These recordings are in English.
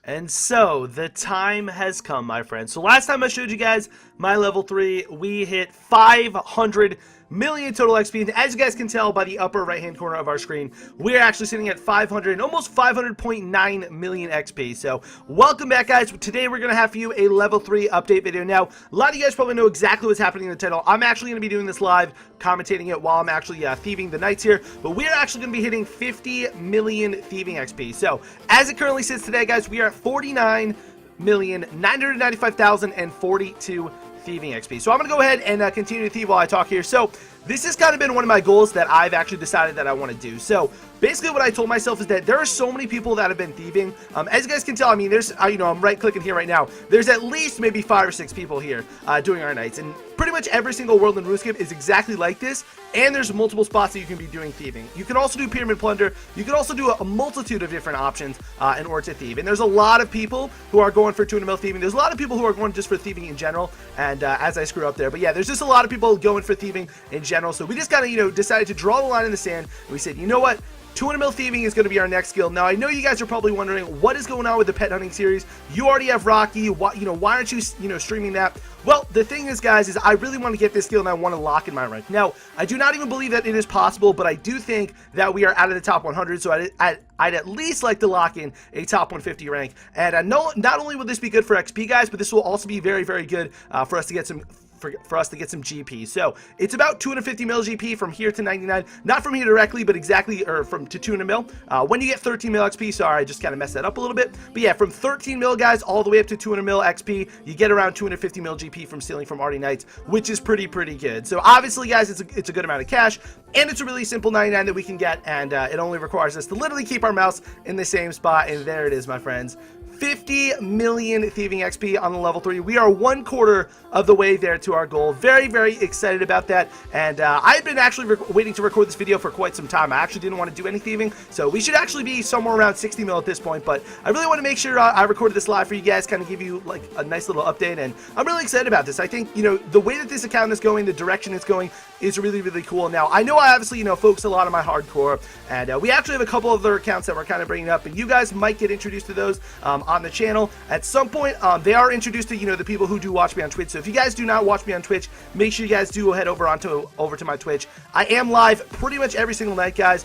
And so, the time has come, my friends. So last time I showed you guys my level 3, we hit 500 million total XP. And as you guys can tell by the upper right-hand corner of our screen, we're actually sitting at 500, almost 500.9 million XP. So, welcome back, guys. Today, we're going to have for you a level 3 update video. Now, a lot of you guys probably know exactly what's happening in the title. I'm actually going to be doing this live, commentating it while I'm actually thieving the knights here. But we're actually going to be hitting 50 million thieving XP. So, as it currently sits today, guys, we are at 49,995,042 thieving XP. So I'm going to go ahead and continue to thieve while I talk here. So this has kind of been one of my goals that I've actually decided that I want to do. So basically what I told myself is that there are so many people that have been thieving. As you guys can tell, I mean, there's, I'm right clicking here right now. There's at least maybe 5 or 6 people here doing our nights. And pretty much every single world in RuneScape is exactly like this. And there's multiple spots that you can be doing thieving. You can also do pyramid plunder. You can also do a multitude of different options in order to thieve. And there's a lot of people who are going for 200 mil thieving. There's a lot of people who are going just for thieving in general. And as I screw up there. But yeah, there's just a lot of people going for thieving in general. So we just kind of, decided to draw the line in the sand. And we said, you know what? 200 mil thieving is going to be our next skill. Now, I know you guys are probably wondering what is going on with the pet hunting series. You already have Rocky. Why aren't you, streaming that? Well, the thing is, guys, is I really want to get this skill and I want to lock in my rank. Now, I do not even believe that it is possible, but I do think that we are out of the top 100, so I'd at least like to lock in a top 150 rank. And not only will this be good for XP, guys, but this will also be very, very good for us to get some GP. So it's about 250 mil GP from here to 99, not from here directly, but exactly, or to 200 mil. When you get 13 mil XP, sorry, I just kind of messed that up a little bit. But yeah, from 13 mil, guys, all the way up to 200 mil XP, you get around 250 mil GP from stealing from Arty Knights, which is pretty good. So obviously, guys, it's a good amount of cash, and it's a really simple 99 that we can get, and it only requires us to literally keep our mouse in the same spot, and there it is, my friends. 50 million thieving XP on the level 3. We are 1/4 of the way there to our goal. Very, very excited about that. And I've been actually waiting to record this video for quite some time. I actually didn't want to do any thieving, so we should actually be somewhere around 60 mil at this point. But I really want to make sure I recorded this live for you guys, kind of give you like a nice little update. And I'm really excited about this. I think, the way that this account is going, the direction it's going, is really, really cool. Now, I know I obviously, focus a lot on my hardcore, and we actually have a couple of other accounts that we're kind of bringing up, and you guys might get introduced to those on the channel at some point. They are introduced to, the people who do watch me on Twitch. So if you guys do not watch me on Twitch, make sure you guys do head over to my Twitch. I am live pretty much every single night, guys.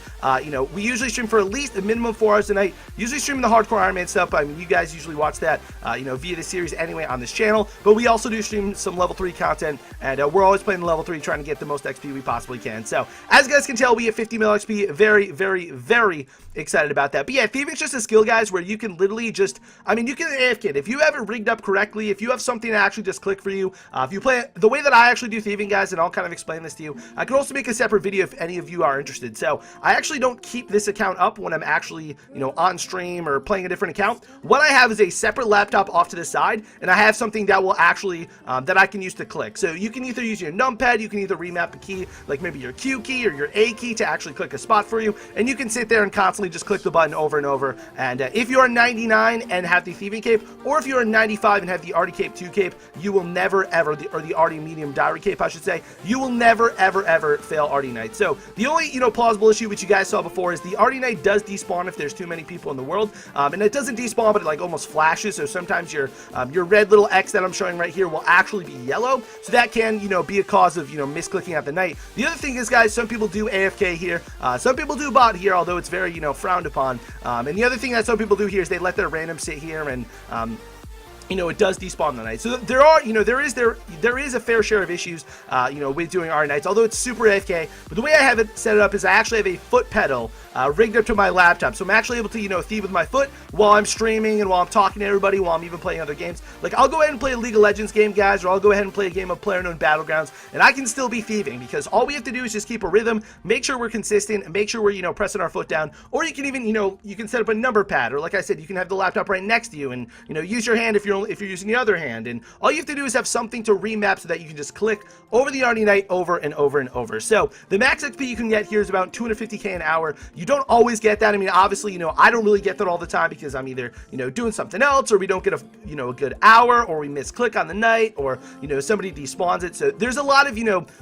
We usually stream for at least a minimum of 4 hours a night. Usually streaming the hardcore Iron Man stuff. I mean, you guys usually watch that, via the series anyway on this channel. But we also do stream some level 3 content, and we're always playing level 3, trying to get the most XP we possibly can. So as you guys can tell, we have 50 mil XP. Very, very, very excited about that. But yeah, thieving's just a skill, guys, where you can literally just, you can AFK it. If you have it rigged up correctly, if you have something to actually just click for you, if you play it the way that I actually do thieving, guys, and I'll kind of explain this to you. I could also make a separate video if any of you are interested. So I actually don't keep this account up when I'm actually, on stream or playing a different account. What I have is a separate laptop off to the side, and I have something that will actually, that I can use to click. So you can either use your numpad, you can either remap a key, like maybe your Q key or your A key to actually click a spot for you, and you can sit there and constantly just click the button over and over. And if you are 99 and have the thieving cape, or if you are 95 and have the Arty cape 2 cape, you will never ever, or the Arty medium diary cape, I should say, you will never ever fail Arty Knight. So the only plausible issue which you guys saw before is the Arty Knight does despawn if there's too many people in the world, and it doesn't despawn, but it like almost flashes. So sometimes your red little X that I'm showing right here will actually be yellow, so that can be a cause of misclicking at the night. The other thing is, guys, some people do AFK here, some people do bot here, although it's very frowned upon. And the other thing that some people do here is they let their random sit here, and it does despawn the night. So there are, there is a fair share of issues, with doing our nights, although it's super AFK. But the way I have it set up is I actually have a foot pedal rigged up to my laptop, so I'm actually able to, thieve with my foot while I'm streaming and while I'm talking to everybody, while I'm even playing other games. Like, I'll go ahead and play a League of Legends game, guys, or I'll go ahead and play a game of PlayerUnknown Battlegrounds, and I can still be thieving, because all we have to do is just keep a rhythm, make sure we're consistent, and make sure we're, pressing our foot down. Or you can even, you can set up a number pad, or like I said, you can have the laptop right next to you, and, use your hand if you're you're using the other hand. And all you have to do is have something to remap so that you can just click over the Arnie Knight over and over and over. So the max XP you can get here is about 250k an hour. You don't always get that. I mean, obviously, I don't really get that all the time because I'm either, doing something else, or we don't get a good hour, or we misclick on the night, or, somebody despawns it. So there's a lot of,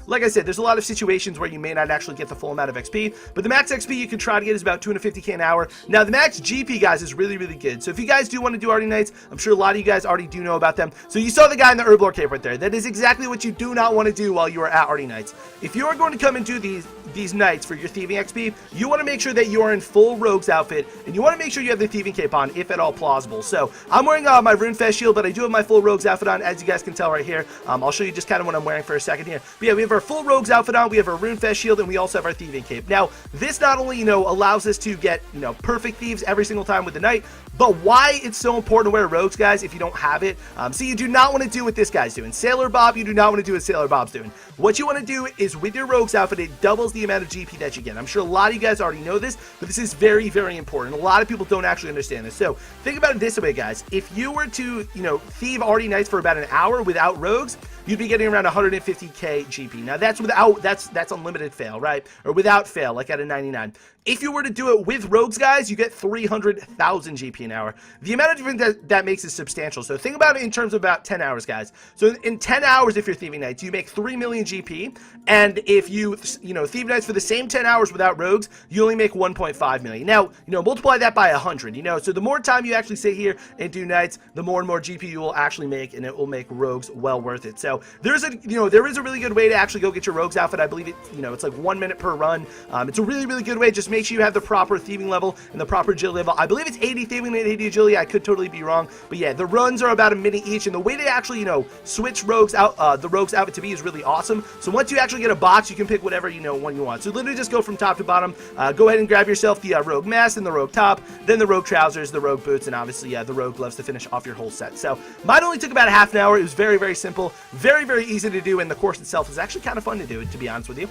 like I said, there's a lot of situations where you may not actually get the full amount of XP, but the max XP you can try to get is about 250k an hour. Now, the max GP, guys, is really, really good. So if you guys do want to do Arnie Knights, I'm sure a lot of you guys already do know about them. So you saw the guy in the Herblore cape right there. That is exactly what you do not want to do while you are at Arnie Knights. If you are going to come and do these nights for your Thieving XP, you want to make sure that you are in full Rogue's outfit, and you want to make sure you have the Thieving cape on, if at all plausible. So I'm wearing my Runefest shield, but I do have my full Rogue's outfit on, as you guys can tell right here. I'll show you just kind of what I'm wearing for a second here. But yeah, we have our full Rogue's outfit on, we have our Runefest shield, and we also have our Thieving cape. Now, this not only, allows us to get, perfect thieves every single time with the Knight, but why it's so important to wear Rogues, guys, if you don't have it. So you do not want to do what this guy's doing. Sailor Bob, you do not want to do what Sailor Bob's doing. What you want to do is, with your Rogue's outfit, it doubles the amount of GP that you get. I'm sure a lot of you guys already know this, but this is very, very important. A lot of people don't actually understand this. So think about it this way, guys. If you were to, thieve Arnie Knights for about an hour without Rogues, you'd be getting around 150k GP. Now that's that's unlimited fail, right? Or without fail, like at a 99. If you were to do it with Rogues, guys, you get 300,000 GP an hour. The amount of difference that makes is substantial. So think about it in terms of about 10 hours, guys. So in 10 hours, if you're Thieving Knights, you make 3 million GP. And if you, Thieving Knights for the same 10 hours without Rogues, you only make 1.5 million. Now, multiply that by 100, so the more time you actually sit here and do Knights, the more and more GP you will actually make, and it will make Rogues well worth it. So there is a really good way to actually go get your Rogues outfit. I believe it, it's like 1 minute per run. It's a really, really good way. Just make sure you have the proper thieving level and the proper agility level. I believe it's 80 thieving and 80 agility. I could totally be wrong, but yeah, the runs are about a minute each, and the way to actually, switch Rogues out, the Rogues outfit to be is really awesome. So once you actually get a box, you can pick whatever, one you want. So literally just go from top to bottom. Go ahead and grab yourself the Rogue mask, and the Rogue top, then the Rogue trousers, the Rogue boots, and obviously, the Rogue gloves to finish off your whole set. So mine only took about a half an hour. It was very, very simple, very, very easy to do, and the course itself is actually kind of fun to do, to be honest with you.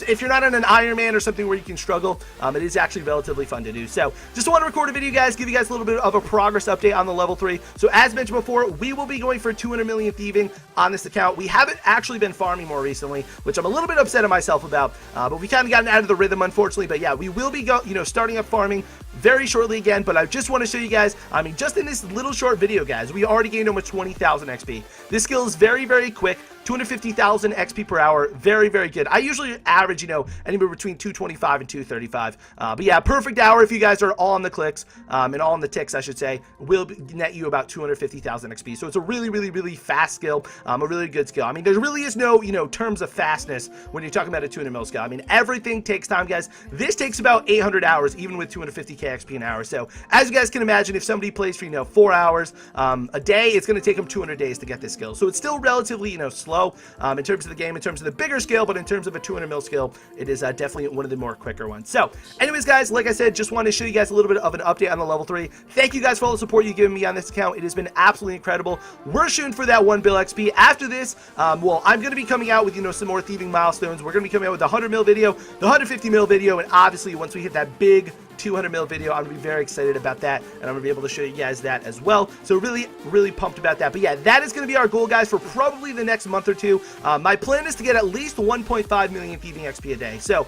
If you're not on an Iron Man or something where you can struggle, it is actually relatively fun to do. So just want to record a video, guys, give you guys a little bit of a progress update on the level 3. So as mentioned before, we will be going for 200 million thieving on this account. We haven't actually been farming more recently, which I'm a little bit upset at myself about, but we kind of gotten out of the rhythm, unfortunately. But yeah, we will be starting up farming very shortly again. But I just want to show you guys, just in this little short video, guys, we already gained almost 20,000 XP. This skill is very, very quick. 250,000 XP per hour, very, very good. I usually average, anywhere between 225 and 235. But yeah, perfect hour if you guys are all on the clicks, and all on the ticks, I should say, will net you about 250,000 XP. So it's a really, really, really fast skill, a really good skill. There really is no, terms of fastness when you're talking about a 200 mil skill. Everything takes time, guys. This takes about 800 hours, even with 250k XP an hour. So as you guys can imagine, if somebody plays for, 4 hours a day, it's going to take them 200 days to get this skill. So it's still relatively, slow in terms of the game, in terms of the bigger scale, but in terms of a 200 mil skill, it is definitely one of the more quicker ones. So anyways, guys, like I said, just wanted to show you guys a little bit of an update on the level 3. Thank you guys for all the support you've given me on this account. It has been absolutely incredible. We're shooting for that 1 bill XP. After this, well, I'm going to be coming out with, some more thieving milestones. We're going to be coming out with the 100 mil video, the 150 mil video, and obviously once we hit that big 200 mil video, I'm going to be very excited about that, and I'm going to be able to show you guys that as well. So really, really pumped about that. But yeah, that is going to be our goal, guys, for probably the next month or two. My plan is to get at least 1.5 million thieving XP a day. So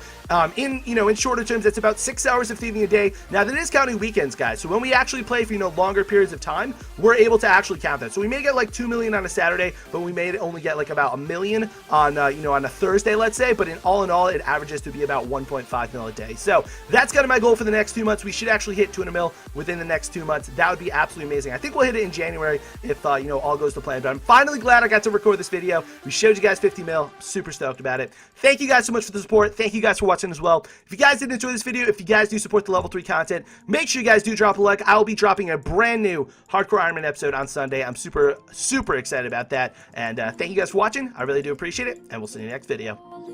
in shorter terms, that's about 6 hours of thieving a day. Now that is counting weekends, guys. So when we actually play for longer periods of time, we're able to actually count that. So we may get like 2 million on a Saturday, but we may only get like about 1 million on on a Thursday, let's say. But in all, it averages to be about 1.5 mil a day. So that's kind of my goal for the next 2 months. We should actually hit 200 mil within the next 2 months. That would be absolutely amazing. I think we'll hit it in January if all goes to plan. But I'm finally glad I got to record this video. We showed you guys 50 mil. I'm super stoked about it. Thank you guys so much for the support. Thank you guys for watching as well. If you guys did enjoy this video, if you guys do support the level 3 content, make sure you guys do drop a like. I will be dropping a brand new Hardcore Iron Man episode on Sunday. I'm super excited about that. And thank you guys for watching. I really do appreciate it, and we'll see you in the next video.